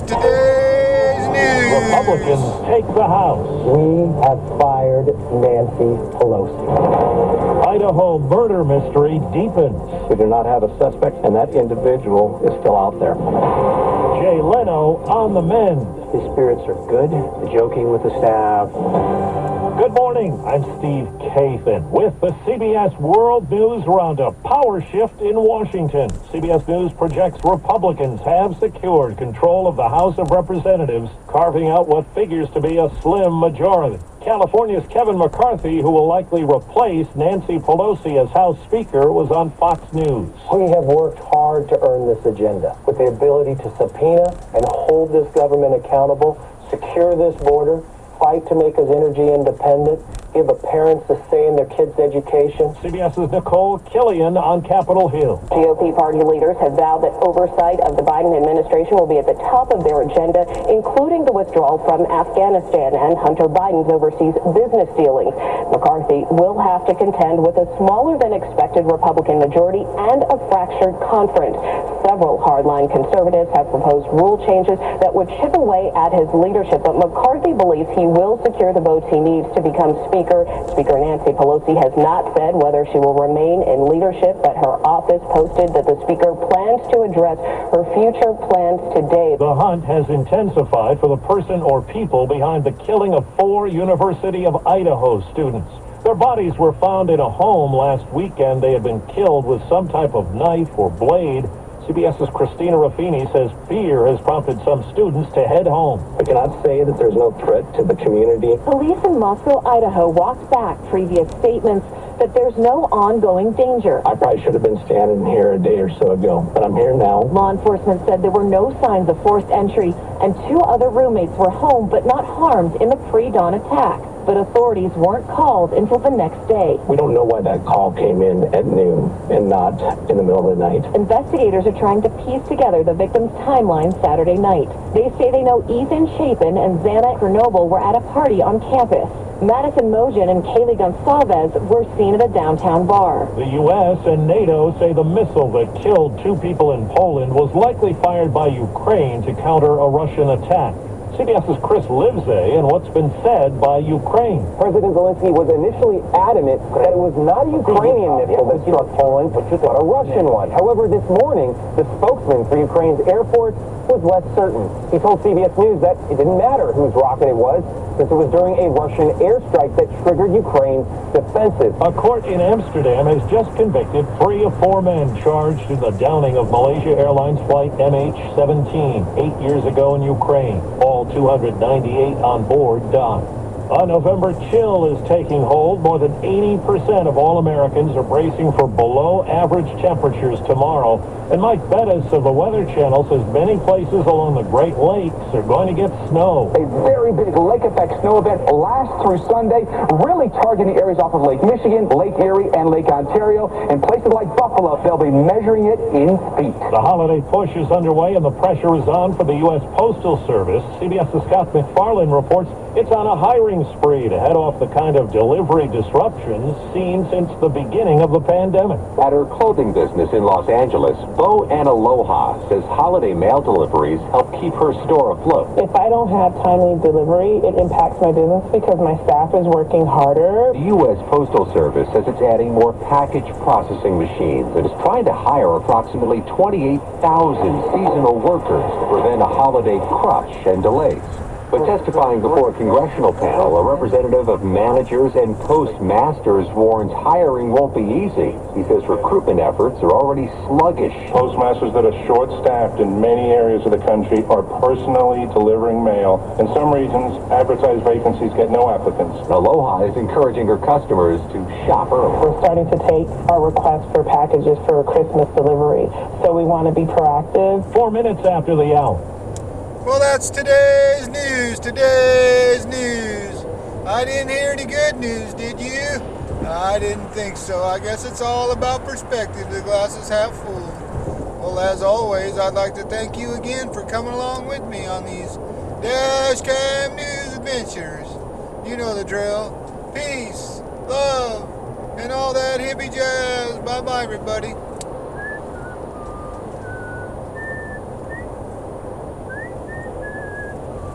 Today's news. Republicans take the House. We have fired Nancy Pelosi. Idaho murder mystery deepens. We do not have a suspect, and that individual is still out there. Jay Leno on the mend. His spirits are good. Joking with the staff. Good morning. I'm Steve Kathan with the CBS World News Roundup. Power shift in Washington. CBS News projects Republicans have secured control of the House of Representatives, carving out what figures to be a slim majority. California's Kevin McCarthy, who will likely replace Nancy Pelosi as House Speaker, was on Fox News. We have worked hard to earn this agenda with the ability to subpoena and hold this government accountable, secure this border, fight to make us energy independent, give parents a say in their kids' education. CBS's Nicole Killian on Capitol Hill. GOP party leaders have vowed that oversight of the Biden administration will be at the top of their agenda, including the withdrawal from Afghanistan and Hunter Biden's overseas business dealings. McCarthy will have to contend with a smaller than expected Republican majority and a fractured conference. Several hardline conservatives have proposed rule changes that would chip away at his leadership, but McCarthy believes he will secure the votes he needs to become Speaker. Speaker Nancy Pelosi has not said whether she will remain in leadership, but her office posted that the Speaker plans to address her future plans today. The hunt has intensified for the person or people behind the killing of 4 University of Idaho students. Their bodies were found in a home last weekend. They had been killed with some type of knife or blade. CBS's Christina Ruffini says fear has prompted some students to head home. I cannot say that there's no threat to the community. Police in Mossville, Idaho walked back previous statements that there's no ongoing danger. I probably should have been standing here a day or so ago, but I'm here now. Law enforcement said there were no signs of forced entry, and 2 other roommates were home but not harmed in the pre-dawn attack. But authorities weren't called until the next day. We don't know why that call came in at noon and not in the middle of the night. Investigators are trying to piece together the victim's timeline Saturday night. They say they know Ethan Chapin and Xana Grenoble were at a party on campus. Madison Mogen and Kaylee Gonsalves were seen at a downtown bar. The U.S. and NATO say the missile that killed 2 people in Poland was likely fired by Ukraine to counter a Russian attack. CBS's Chris Livesay and what's been said by Ukraine. President Zelensky was initially adamant that it was not a Ukrainian missile that struck Poland, but a Russian one. However, this morning, the spokesman for Ukraine's Air Force was less certain. He told CBS News that it didn't matter whose rocket it was, since it was during a Russian airstrike that triggered Ukraine's defensive. A court in Amsterdam has just convicted 3 of 4 men charged in the downing of Malaysia Airlines flight MH17 8 years ago in Ukraine. All 298 on board died. A November chill is taking hold. More than 80% of all Americans are bracing for below-average temperatures tomorrow. And Mike Bettis of the Weather Channel says many places along the Great Lakes are going to get snow. A very big lake effect snow event lasts through Sunday, really targeting areas off of Lake Michigan, Lake Erie, and Lake Ontario. In places like Buffalo, they'll be measuring it in feet. The holiday push is underway and the pressure is on for the U.S. Postal Service. CBS's Scott McFarland reports it's on a hiring spree to head off the kind of delivery disruptions seen since the beginning of the pandemic. At her clothing business in Los Angeles, Bo Analoha says holiday mail deliveries help keep her store afloat. If I don't have timely delivery, it impacts my business because my staff is working harder. The U.S. Postal Service says it's adding more package processing machines and is trying to hire approximately 28,000 seasonal workers to prevent a holiday crush and delays. But testifying before a congressional panel, a representative of managers and postmasters warns hiring won't be easy. He says recruitment efforts are already sluggish. Postmasters that are short-staffed in many areas of the country are personally delivering mail. In some regions, advertised vacancies get no applicants. Aloha is encouraging her customers to shop early. We're starting to take our requests for packages for Christmas delivery, so we want to be proactive. 4 minutes after the hour. Well, that's today's news. Today's news. I didn't hear any good news, did you? I didn't think so. I guess it's all about perspective. The glass is half full. Well, as always, I'd like to thank you again for coming along with me on these Dashcam News adventures. You know the drill. Peace, love, and all that hippie jazz. Bye-bye, everybody.